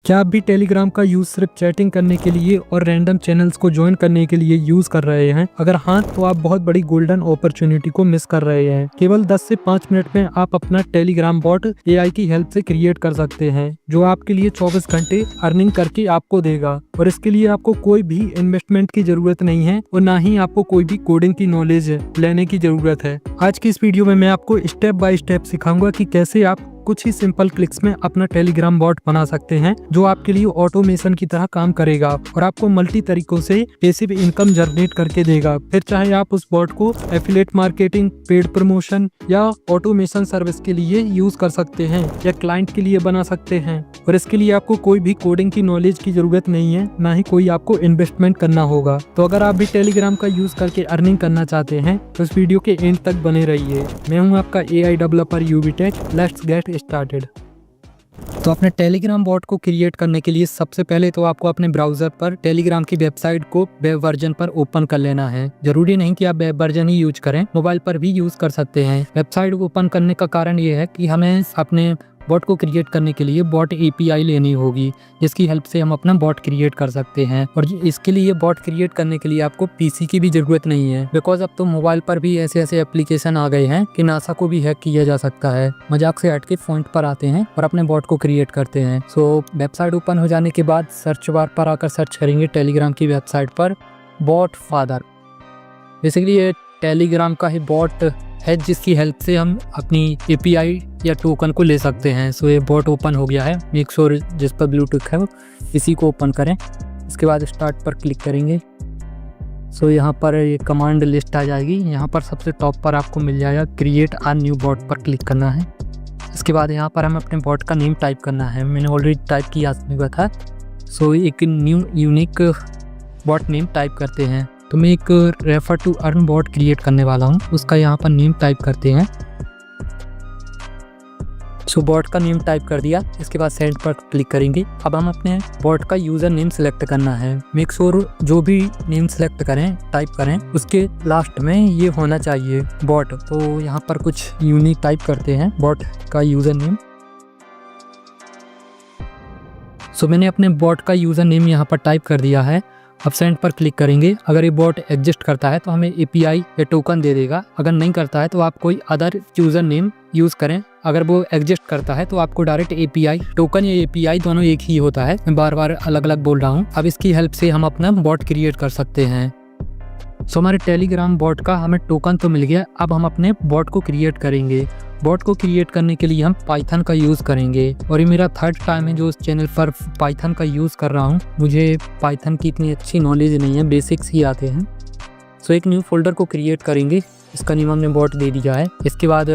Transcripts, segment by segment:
क्या आप भी टेलीग्राम का यूज सिर्फ चैटिंग करने के लिए और रैंडम चैनल्स को ज्वाइन करने के लिए यूज कर रहे हैं? अगर हाँ, तो आप बहुत बड़ी गोल्डन अपॉर्चुनिटी को मिस कर रहे हैं। केवल 10 से 5 मिनट में आप अपना टेलीग्राम बॉट एआई की हेल्प से क्रिएट कर सकते हैं, जो आपके लिए 24 घंटे अर्निंग करके आपको देगा। और इसके लिए आपको कोई भी इन्वेस्टमेंट की जरूरत नहीं है और ना ही आपको कोई भी कोडिंग की नॉलेज लेने की जरूरत है। आज की इस वीडियो में मैं आपको स्टेप बाय स्टेप सिखाऊंगा कि कैसे आप कुछ ही सिंपल क्लिक्स में अपना टेलीग्राम बॉट बना सकते हैं, जो आपके लिए ऑटोमेशन की तरह काम करेगा और आपको मल्टी तरीकों से पैसिव इनकम जनरेट करके देगा। फिर चाहे आप उस बॉट को एफिलिएट मार्केटिंग, पेड प्रमोशन या ऑटोमेशन सर्विस के लिए यूज कर सकते हैं या क्लाइंट के लिए बना सकते हैं। और इसके लिए आपको कोई भी कोडिंग की नॉलेज की जरूरत नहीं है, ना ही कोई आपको इन्वेस्टमेंट करना होगा। तो अगर आप भी टेलीग्राम का यूज करके अर्निंग करना चाहते हैं तो इस वीडियो के एंड तक बने रहिए। मैं हूँ आपका एआई डेवलपर यूबीटेक। Let's get started. तो अपने टेलीग्राम बॉट को क्रिएट करने के लिए सबसे पहले तो आपको अपने ब्राउजर पर टेलीग्राम की वेबसाइट को वेब वर्जन पर ओपन कर लेना है। जरूरी नहीं कि आप वेब वर्जन ही यूज करें, मोबाइल पर भी यूज कर सकते हैं। वेबसाइट ओपन करने का कारण ये है कि हमें अपने बॉट को क्रिएट करने के लिए बॉट एपीआई लेनी होगी, जिसकी हेल्प से हम अपना बॉट क्रिएट कर सकते हैं। और इसके लिए बॉट क्रिएट करने के लिए आपको पीसी की भी जरूरत नहीं है, बिकॉज अब तो मोबाइल पर भी ऐसे ऐसे एप्लीकेशन आ गए हैं कि नासा को भी हैक किया जा सकता है। मजाक से हट के पॉइंट पर आते हैं और अपने बॉट को क्रिएट करते हैं। सो वेबसाइट ओपन हो जाने के बाद सर्च बार पर आकर सर्च करेंगे टेलीग्राम की वेबसाइट पर बॉट फादर। बेसिकली ये टेलीग्राम का ही बॉट है, जिसकी हेल्प से हम अपनी एपीआई या टोकन को ले सकते हैं। सो ये बॉट ओपन हो गया है। मेक श्योर जिस पर ब्लूटूथ है इसी को ओपन करें। इसके बाद स्टार्ट पर क्लिक करेंगे। सो यहाँ पर ये कमांड लिस्ट आ जाएगी। यहाँ पर सबसे टॉप पर आपको मिल जाएगा क्रिएट अ न्यू बॉट पर क्लिक करना है। इसके बाद यहाँ पर हमें अपने बॉट का नेम टाइप करना है। मैंने ऑलरेडी टाइप किया आपने था। सो एक new unique bot name type करते हैं। तो मैं एक refer to earn bot create करने वाला हूँ, उसका यहाँ पर नेम टाइप करते हैं। सो बॉट का नेम टाइप कर दिया। इसके बाद सेंड पर क्लिक करेंगे। अब हम अपने बॉट का यूज़र नेम सेलेक्ट करना है। मेक श्योर जो भी नेम सेलेक्ट करें, टाइप करें, उसके लास्ट में ये होना चाहिए बॉट। तो यहाँ पर कुछ यूनिक टाइप करते हैं बॉट का यूज़र नेम। सो मैंने अपने बॉट का यूज़र नेम यहाँ पर टाइप कर दिया है। अब सेंड पर क्लिक करेंगे। अगर ये बॉट एग्जिस्ट करता है तो हमें एपीआई या टोकन दे देगा। अगर नहीं करता है तो आप कोई अदर यूज़र नेम यूज़ करें। अगर वो एग्जिस्ट करता है तो आपको डायरेक्ट एपीआई, टोकन या एपीआई दोनों एक ही होता है। मैं बार बार अलग अलग बोल रहा हूँ। अब इसकी हेल्प से हम अपना बॉट क्रिएट कर सकते हैं। सो हमारे टेलीग्राम बॉट का हमें टोकन तो मिल गया। अब हम अपने बॉट को क्रिएट करेंगे। बॉट को क्रिएट करने के लिए हम पाइथन का यूज़ करेंगे। और ये मेरा थर्ड टाइम है जो इस चैनल पर पाइथन का यूज़ कर रहा हूँ। मुझे पाइथन की इतनी अच्छी नॉलेज नहीं है, बेसिक्स ही आते हैं। सो एक न्यू फोल्डर को क्रिएट करेंगे। इसका नेम हमने बॉट दे दिया है। इसके बाद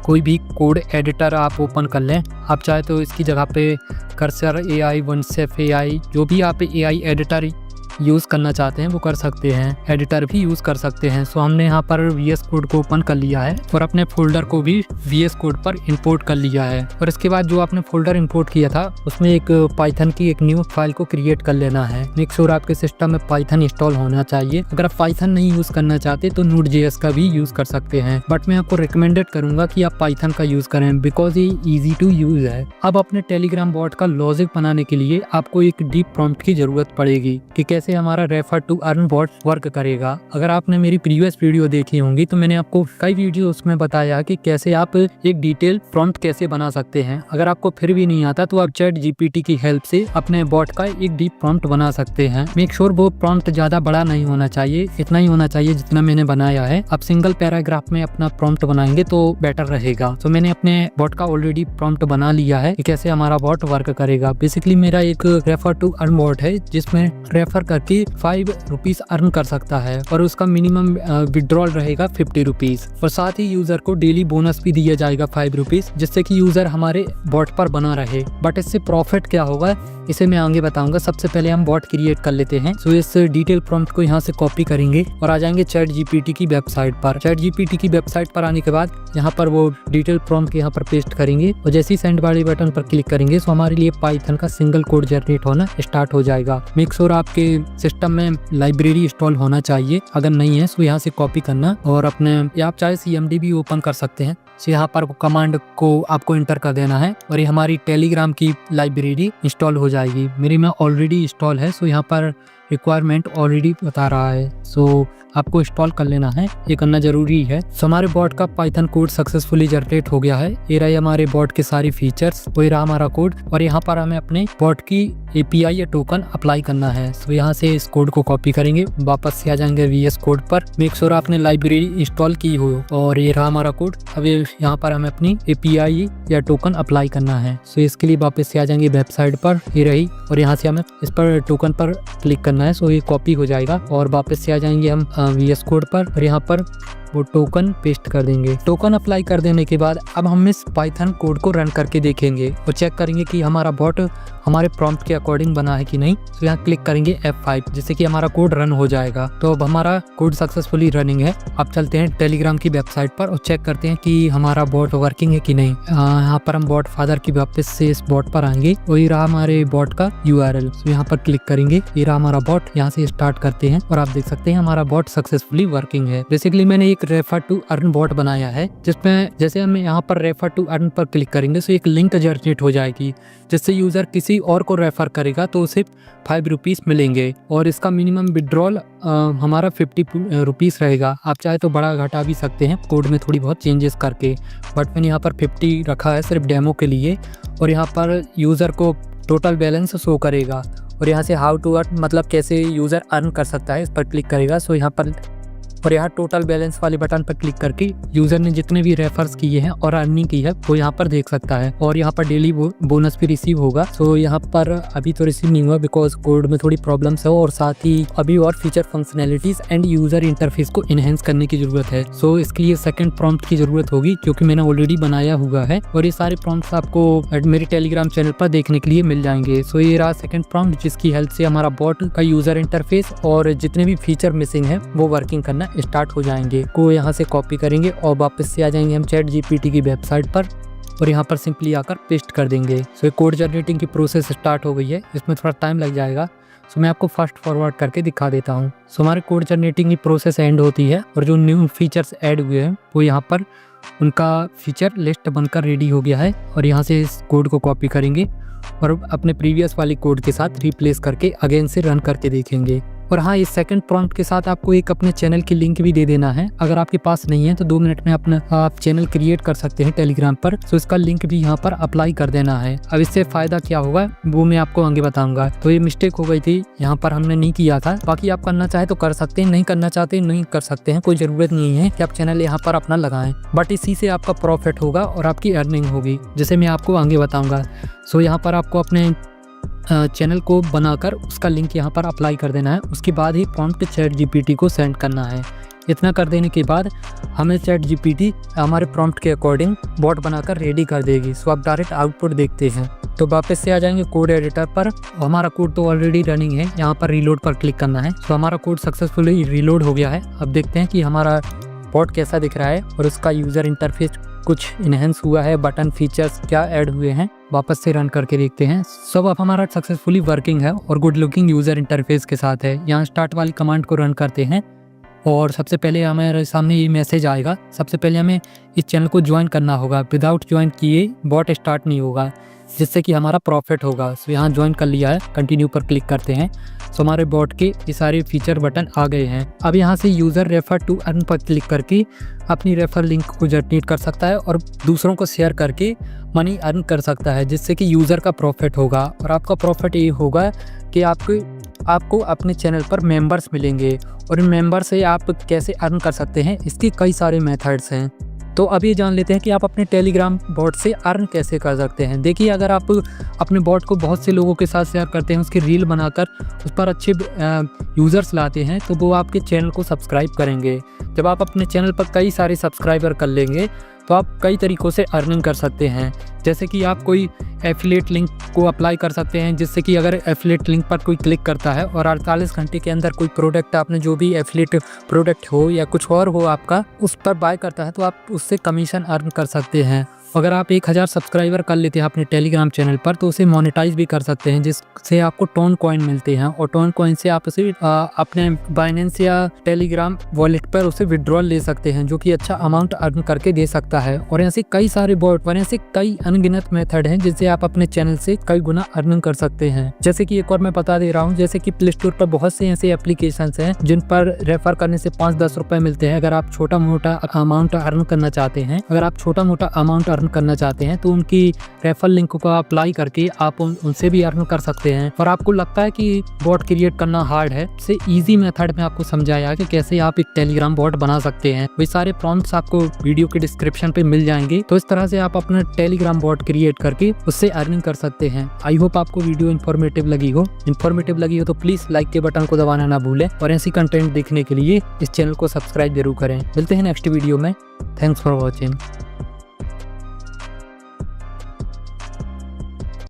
कोई भी कोड एडिटर आप ओपन कर लें। आप चाहे तो इसकी जगह पे कर्सर एआई, वनसेफ एआई, जो भी आप एआई एडिटर यूज़ करना चाहते हैं वो कर सकते हैं। एडिटर भी यूज़ कर सकते हैं। सो हमने यहाँ पर VS कोड को ओपन कर लिया है और अपने फोल्डर को भी VS कोड पर इंपोर्ट कर लिया है। और इसके बाद जो आपने फोल्डर इंपोर्ट किया था उसमें एक पाइथन की एक न्यू फाइल को क्रिएट कर लेना है। मेक श्योर आपके सिस्टम में पाइथन इंस्टॉल होना चाहिए। अगर आप पाइथन नहीं यूज़ करना चाहते तो Node.js का भी यूज़ कर सकते हैं, बट मैं आपको रिकमेंडेड करूँगा कि आप पाइथन का यूज़ करें, बिकॉज ये ईजी टू यूज़ है। अब अपने टेलीग्राम बॉट का लॉजिक बनाने के लिए आपको एक डीप प्रॉम्प्ट की जरूरत पड़ेगी कि कैसे हमारा refer to earn bot work करेगा। अगर आपने मेरी प्रीवियस वीडियो देखी होंगी तो मैंने आपको कई वीडियो उसमें बताया कि कैसे आप एक डिटेल प्रॉम्प्ट कैसे बना सकते हैं। अगर आपको फिर भी नहीं आता तो आप चैट जीपीटी की हेल्प से अपने बॉट का एक डीप प्रॉम्प्ट बना सकते हैं। मेक श्योर वो प्रॉम्प्ट ज्यादा बड़ा नहीं होना चाहिए, इतना ही होना चाहिए जितना मैंने बनाया है। आप सिंगल पैराग्राफ में अपना प्रॉम्प्ट बनाएंगे तो बेटर रहेगा। तो मैंने अपने बॉट का ऑलरेडी प्रॉम्प्ट बना लिया है कि कैसे हमारा बॉट वर्क करेगा। बेसिकली मेरा एक रेफर टू अर्न बॉट है जिसमें रेफर करके 5 रुपीज अर्न कर सकता है और उसका मिनिमम विड्रॉल रहेगा 50 रुपीज। और साथ ही यूजर को डेली बोनस भी दिया जाएगा 5 रुपीज, जिससे कि यूजर हमारे बॉट पर बना रहे। बट इससे प्रॉफिट क्या होगा इसे मैं आगे बताऊंगा। सबसे पहले हम बॉट क्रिएट कर लेते हैं। सो इस डिटेल प्रॉम्प्ट को यहाँ से कॉपी करेंगे और आ जाएंगे चैट जीपीटी की वेबसाइट पर। चैट जीपीटी की वेबसाइट पर आने के बाद यहाँ पर वो डिटेल प्रॉम्प्ट यहाँ पर पेस्ट करेंगे और जैसे ही सेंड वाले बटन पर क्लिक करेंगे तो हमारे लिए पाइथन का सिंगल कोड जनरेट होना स्टार्ट हो जाएगा। मेक श्योर आपके सिस्टम में लाइब्रेरी इंस्टॉल होना चाहिए। अगर नहीं है तो यहाँ से कॉपी करना और अपने आप चाहे CMD भी ओपन कर सकते हैं। सो यहाँ पर कमांड को आपको इंटर कर देना है और ये हमारी टेलीग्राम की लाइब्रेरी इंस्टॉल हो जाएगी। मेरी में ऑलरेडी इंस्टॉल है, सो यहाँ पर रिक्वायरमेंट ऑलरेडी बता रहा है, सो आपको इंस्टॉल कर लेना है, ये करना जरूरी है। सो हमारे बॉट का पाइथन कोड सक्सेसफुली जनरेट हो गया है। ये रहे हमारे बॉट के सारे फीचर्स, वही रहा हमारा कोड और यहाँ पर हमें अपने बॉट की API या टोकन अप्लाई करना है। सो यहाँ से इस कोड को कॉपी करेंगे, वापस से आ जाएंगे VS कोड पर, मेक श्योर आपने लाइब्रेरी इंस्टॉल की हो और ये रहा हमारा कोड। अब यहाँ पर हमें अपनी API या टोकन अप्लाई करना है। सो इसके लिए वापस से आ जाएंगे वेबसाइट पर, ये रही, और यहाँ से हमें इस पर टोकन पर क्लिक करना है। सो ये कॉपी हो जाएगा और वापस से आ जाएंगे हम VS कोड पर और यहाँ पर वो टोकन पेस्ट कर देंगे। टोकन अप्लाई कर देने के बाद अब हम इस पाइथन कोड को रन करके देखेंगे और चेक करेंगे कि हमारा बॉट हमारे प्रॉम्प्ट के अकॉर्डिंग बना है कि नहीं। तो यहाँ क्लिक करेंगे F5 जिससे कि हमारा कोड रन हो जाएगा। तो अब हमारा कोड सक्सेसफुली रनिंग है। अब चलते हैं टेलीग्राम की वेबसाइट पर और चेक करते हैं कि हमारा बॉट वर्किंग है कि नहीं। यहाँ पर हम बॉट फादर की वापस से इस बॉट पर आएंगे, वही रहा हमारे बॉट का URL। तो यहाँ पर क्लिक करेंगे, ये रहा हमारा बॉट। यहाँ से स्टार्ट करते हैं और आप देख सकते हैं हमारा बॉट सक्सेसफुली वर्किंग है। बेसिकली मैंने एक रेफर टू अर्न बॉट बनाया है जिसमें जैसे हम यहाँ पर रेफर टू अर्न पर क्लिक करेंगे तो एक लिंक जनरेट हो जाएगी जिससे यूजर किसी और को रेफर करेगा तो उसे 5 रुपीज़ मिलेंगे और इसका मिनिमम विड्रॉल हमारा 50 रुपीज़ रहेगा। आप चाहे तो बड़ा घटा भी सकते हैं कोड में थोड़ी बहुत चेंजेस करके, बट मैंने यहाँ पर 50 रखा है सिर्फ डेमो के लिए। और यहाँ पर यूज़र को टोटल बैलेंस शो करेगा और यहाँ से हाउ टू अर्न मतलब कैसे यूज़र अर्न कर सकता है इस पर क्लिक करेगा। सो यहाँ पर और यहाँ टोटल बैलेंस वाले बटन पर क्लिक करके यूजर ने जितने भी रेफर्स किए हैं और अर्निंग की है वो यहाँ पर देख सकता है और यहाँ पर डेली बोनस भी रिसीव होगा। सो यहाँ पर अभी तो रिसीव नहीं हुआ बिकॉज कोड में थोड़ी प्रॉब्लम्स है और साथ ही अभी और feature functionalities and user interface को इनहेंस करने की जरूरत है। सो इसके लिए सेकंड प्रॉम्प्ट की जरूरत होगी क्योंकि मैंने ऑलरेडी बनाया हुआ है और ये सारे प्रॉम्प्ट्स आपको मेरे टेलीग्राम चैनल पर देखने के लिए मिल जाएंगे। सो ये रहा सेकंड प्रॉम्प्ट जिसकी हेल्प से हमारा बॉट का यूजर इंटरफेस और जितने भी फीचर मिसिंग है वो वर्किंग करना स्टार्ट हो जाएंगे। को यहाँ से कॉपी करेंगे और वापस से आ जाएंगे हम ChatGPT की वेबसाइट पर और यहाँ पर सिंपली आकर पेस्ट कर देंगे। सो कोड जनरेटिंग की प्रोसेस स्टार्ट हो गई है, इसमें थोड़ा टाइम लग जाएगा। सो मैं आपको फास्ट फॉरवर्ड करके दिखा देता हूँ। सो हमारे कोड जनरेटिंग की प्रोसेस एंड होती है और जो न्यू फीचर्स ऐड हुए हैं वो यहाँ पर उनका फीचर लिस्ट बनकर रेडी हो गया है और यहाँ से इस कोड को कॉपी करेंगे और अपने प्रीवियस वाली कोड के साथ रिप्लेस करके अगेन से रन करके देखेंगे। और हाँ, इस सेकंड प्रॉम्प्ट के साथ आपको एक अपने चैनल की लिंक भी दे देना है। अगर आपके पास नहीं है तो 2 मिनट में अपना आप चैनल क्रिएट कर सकते हैं टेलीग्राम पर। तो इसका लिंक भी यहाँ पर अप्लाई कर देना है। अब इससे फ़ायदा क्या होगा वो मैं आपको आगे बताऊंगा। तो ये मिस्टेक हो गई थी, यहाँ पर हमने नहीं किया था। बाकी आप करना चाहे तो कर सकते हैं, नहीं करना चाहते नहीं कर सकते हैं, कोई ज़रूरत नहीं है कि आप चैनल यहाँ पर अपना लगाएं। बट इसी से आपका प्रॉफिट होगा और आपकी अर्निंग होगी जिसे मैं आपको आगे बताऊँगा। सो यहाँ पर आपको अपने चैनल को बनाकर उसका लिंक यहाँ पर अप्लाई कर देना है। उसके बाद ही प्रॉम्प्ट ChatGPT को सेंड करना है। इतना कर देने के बाद हमें ChatGPT हमारे प्रॉम्प्ट के अकॉर्डिंग बॉट बनाकर रेडी कर देगी। सो आप डायरेक्ट आउटपुट देखते हैं। तो वापस से आ जाएंगे कोड एडिटर पर। हमारा कोड तो ऑलरेडी रनिंग है, यहाँ पर रीलोड पर क्लिक करना है। सो हमारा कोड सक्सेसफुली रीलोड हो गया है। अब देखते हैं कि हमारा बॉट कैसा दिख रहा है और उसका यूज़र इंटरफेस कुछ इनहेंस हुआ है, बटन फीचर्स क्या ऐड हुए हैं। वापस से रन करके देखते हैं। सब अब हमारा सक्सेसफुली वर्किंग है और गुड लुकिंग यूज़र इंटरफेस के साथ है। यहाँ स्टार्ट वाली कमांड को रन करते हैं और सबसे पहले हमारे सामने ये मैसेज आएगा। सबसे पहले हमें इस चैनल को ज्वाइन करना होगा। विदाउट ज्वाइन किए बॉट स्टार्ट नहीं होगा जिससे कि हमारा प्रॉफिट होगा। सो यहाँ ज्वाइन कर लिया है, कंटिन्यू पर क्लिक करते हैं। सो हमारे बॉट के ये सारे फीचर बटन आ गए हैं। अब यहाँ से यूज़र रेफर टू अर्न पर क्लिक करके अपनी रेफर लिंक को जनरेट कर सकता है और दूसरों को शेयर करके मनी अर्न कर सकता है जिससे कि यूज़र का प्रॉफिट होगा। और आपका प्रॉफिट ये होगा कि आपको अपने चैनल पर मेंबर्स मिलेंगे और इन मेंबर से आप कैसे अर्न कर सकते हैं इसके कई सारे मेथड्स हैं। तो अभी जान लेते हैं कि आप अपने टेलीग्राम बॉट से अर्न कैसे कर सकते हैं। देखिए, अगर आप अपने बॉट को बहुत से लोगों के साथ शेयर करते हैं, उसकी रील बनाकर उस पर अच्छे यूज़र्स लाते हैं तो वो आपके चैनल को सब्सक्राइब करेंगे। जब आप अपने चैनल पर कई सारे सब्सक्राइबर कर लेंगे तो आप कई तरीक़ों से अर्निंग कर सकते हैं। जैसे कि आप कोई एफिलिएट लिंक को अप्लाई कर सकते हैं जिससे कि अगर एफिलिएट लिंक पर कोई क्लिक करता है और 48 घंटे के अंदर कोई प्रोडक्ट आपने जो भी एफिलिएट प्रोडक्ट हो या कुछ और हो आपका उस पर बाय करता है तो आप उससे कमीशन अर्न कर सकते हैं। अगर आप 1000 सब्सक्राइबर कर लेते हैं अपने टेलीग्राम चैनल पर तो उसे मोनेटाइज भी कर सकते हैं, जिससे आपको टोन कॉइन मिलते हैं और टोन कॉइन से आप उसे अपने बाइनेंस या टेलीग्राम वॉलेट पर उसे विड्रॉल ले सकते हैं, जो कि अच्छा अमाउंट अर्न करके दे सकता है। और ऐसे कई सारे बॉट और ऐसे कई अनगिनत मेथड हैं जिससे आप अपने चैनल से कई गुना अर्निंग कर सकते हैं। जैसे कि एक और मैं बता दे रहा हूँ, जैसे कि प्ले स्टोर पर बहुत से ऐसे एप्लीकेशन हैं जिन पर रेफर करने से 5-10 रुपए मिलते हैं। अगर आप छोटा मोटा अमाउंट अर्न करना चाहते हैं करना चाहते हैं तो उनकी रेफर लिंक को अप्लाई करके आप उनसे भी अर्न कर सकते हैं। और आपको लगता है कि बॉट क्रिएट करना हार्ड है, इससे इजी मेथड में आपको समझाया कि कैसे आप एक टेलीग्राम बॉट बना सकते हैं। वे सारे प्रॉम्प्ट्स आपको वीडियो के डिस्क्रिप्शन पे मिल जाएंगे। तो इस तरह से आप अपना टेलीग्राम बॉट क्रिएट करके उससे अर्निंग कर सकते हैं। आई होप आपको वीडियो इन्फॉर्मेटिव लगी हो तो प्लीज लाइक के बटन को दबाना ना भूलें और ऐसी कंटेंट देखने के लिए इस चैनल को सब्सक्राइब जरूर करें। मिलते हैं नेक्स्ट वीडियो में। Thanks for watching.